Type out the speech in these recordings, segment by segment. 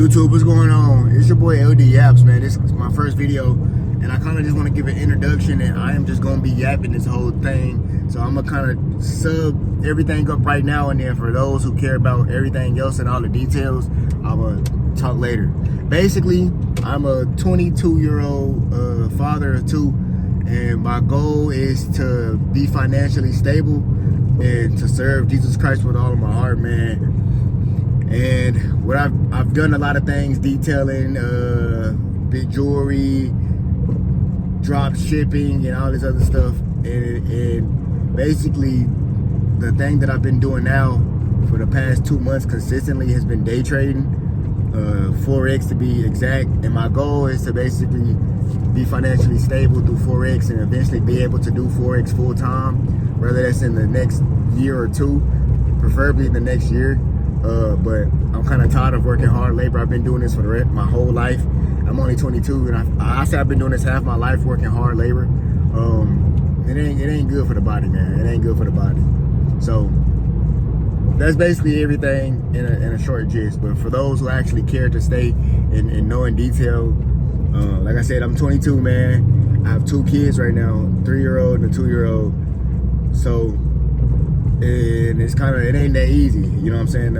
YouTube, what's going on? It's your boy LD Yaps, man. This is my first video, and I kind of just want to give an introduction, and I am just going to be yapping this whole thing. So I'm going to kind of sub everything up right now, and then for those who care about everything else and all the details, I'm going to talk later. Basically, I'm a 22-year-old father of two, and my goal is to be financially stable and to serve Jesus Christ with all of my heart, man. And what I've done a lot of things detailing big jewelry, drop shipping, and all this other stuff. And basically, the thing that I've been doing now for the past 2 months consistently has been day trading, Forex to be exact. And my goal is to basically be financially stable through Forex and eventually be able to do Forex full time, whether that's in the next year or two, preferably the next year. But I'm kind of tired of working hard labor. I've been doing this for my whole life. I'm only 22, and I say I've been doing this half my life, working hard labor. It ain't good for the body, man. It ain't good for the body. So that's basically everything in a short gist. But for those who actually care to stay and know in detail, like I said, I'm 22, man. I have 2 kids right now, a 3-year-old and a 2-year-old. So. And it's kind of, it ain't that easy, you know what I'm saying?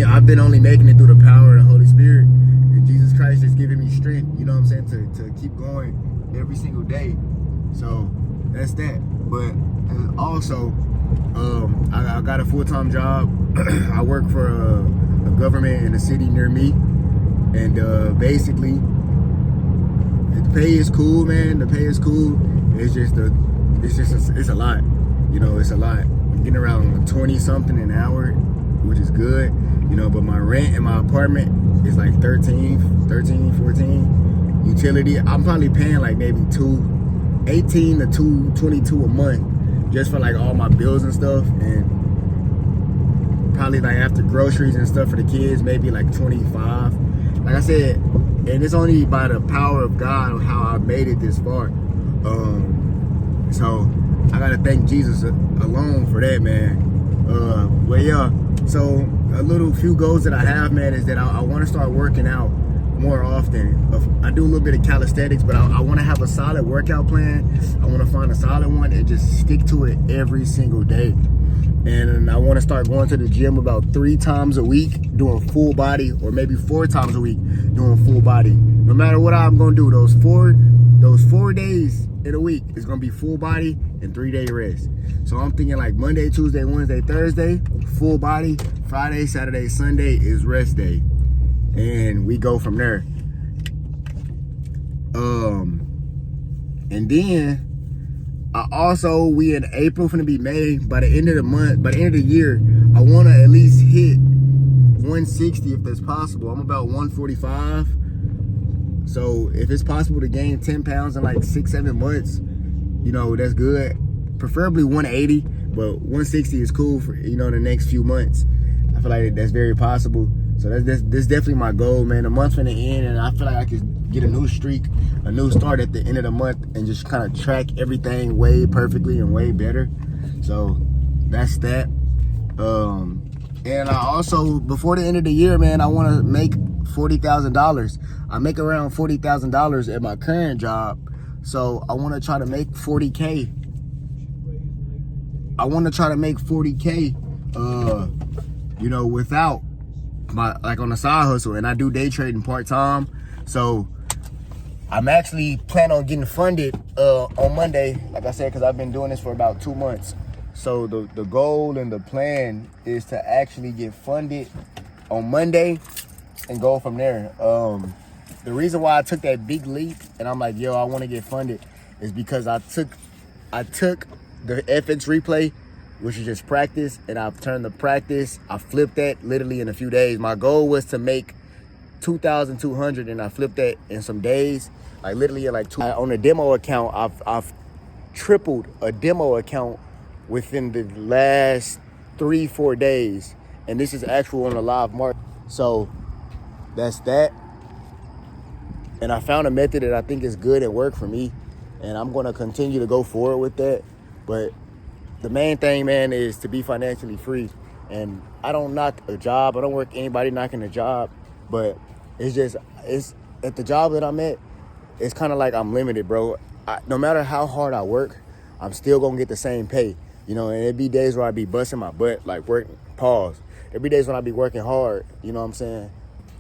I've been only making it through the power of the Holy Spirit, and Jesus Christ is giving me strength, you know what I'm saying, to keep going every single day. So that's that. But also, I got a full-time job. I work for a government in a city near me, and basically, the pay is cool, man. The pay is cool. It's a lot. You know, it's a lot. I'm getting around 20 something an hour, which is good, you know, but my rent in my apartment is like 13, 14. Utility, I'm probably paying like maybe 18 to 222 a month just for like all my bills and stuff, and probably like after groceries and stuff for the kids, maybe like 25. Like I said, and it's only by the power of God how I made it this far. So I gotta thank Jesus alone for that, man. But yeah, so a few goals that I have, man, is that I want to start working out more often. I do a little bit of calisthenics, but I want to have a solid workout plan. I want to find a solid one and just stick to it every single day. And I want to start going to the gym about 3 times a week, doing full body, or maybe 4 times a week, doing full body. No matter what I'm gonna do, those 4 days in a week is gonna be full body and 3-day rest. So I'm thinking like Monday, Tuesday, Wednesday, Thursday, full body. Friday, Saturday, Sunday is rest day, and we go from there. And then we in April, finna be May. By the end of the month, by the end of the year, I want to at least hit 160 if that's possible. I'm about 145. So if it's possible to gain 10 pounds in like 6-7 months, you know, that's good. Preferably 180, but 160 is cool for, you know, the next few months. I feel like that's very possible. So that's definitely my goal, man. The month's finna end, and I feel like I could get a new streak, a new start at the end of the month, and just kind of track everything way perfectly and way better. So that's that. And I also, before the end of the year, man, I want to make $40,000. I make around $40,000 at my current job, so I want to try to make 40K. I want to try to make 40K, you know, without like on a side hustle, and I do day trading part-time. So I'm actually planning on getting funded on Monday, like I said, because I've been doing this for about 2 months. So the goal and the plan is to actually get funded on Monday and go from there. The reason why I took that big leap and I'm like, yo, I want to get funded, is because I took the FX replay, which is just practice, and I've turned the practice. I flipped that literally in a few days. My goal was to make 2,200, and I flipped that in some days, like literally in like 2. On a demo account, I've tripled a demo account within the last 3-4 days, and this is actual on a live market. So that's that. And I found a method that I think is good and work for me, and I'm going to continue to go forward with that. But the main thing, man, is to be financially free. And I don't knock a job. I don't work anybody knocking a job, but it's at the job that I'm at, it's kind of like I'm limited, bro. No matter how hard I work, I'm still gonna get the same pay, you know. And it'd be days where I be busting my butt, like working. Pause. There'd be days when I be working hard, you know what I'm saying?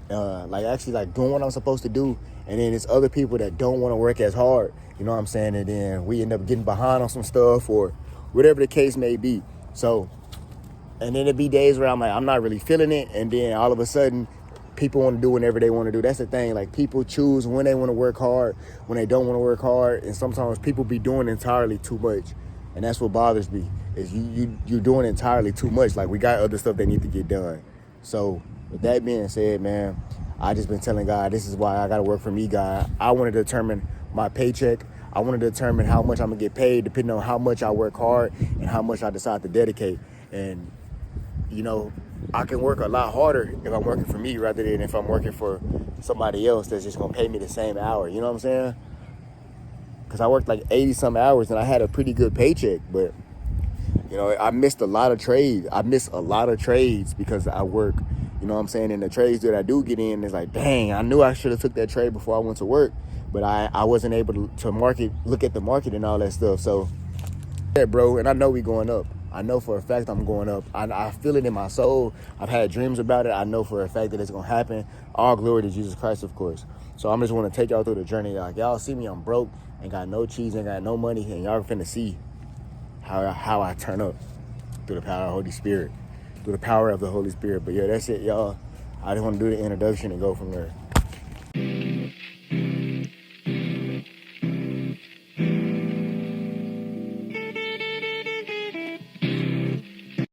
Like actually like doing what I'm supposed to do, and then there's other people that don't want to work as hard, you know what I'm saying? And then we end up getting behind on some stuff or whatever the case may be. So, and then it'd be days where I'm like, I'm not really feeling it, and then all of a sudden, people want to do whatever they want to do. That's the thing. Like, people choose when they want to work hard, when they don't want to work hard, and sometimes people be doing entirely too much, and that's what bothers me. Is you're doing entirely too much. Like, we got other stuff that need to get done. So, with that being said, man, I just been telling God, this is why I got to work for me, God. I want to determine my paycheck. I want to determine how much I'm going to get paid depending on how much I work hard and how much I decide to dedicate. And, you know, I can work a lot harder if I'm working for me rather than if I'm working for somebody else that's just going to pay me the same hour. You know what I'm saying? Because I worked like 80-some hours and I had a pretty good paycheck, but, you know, I missed a lot of trades. I missed a lot of trades because I work, you know what I'm saying? And the trades that I do get in is like, dang, I knew I should have took that trade before I went to work, but I wasn't able to look at the market and all that stuff. So, yeah, bro, and I know we going up. I know for a fact I'm going up. I feel it in my soul. I've had dreams about it. I know for a fact that it's going to happen. All glory to Jesus Christ, of course. So I'm just want to take y'all through the journey. Like, y'all see me, I'm broke, ain't got no cheese, ain't got no money, and y'all finna see how I turn up through the power of the Holy Spirit. Through the power of the Holy Spirit. But yeah, that's it, y'all. I just want to do the introduction and go from there.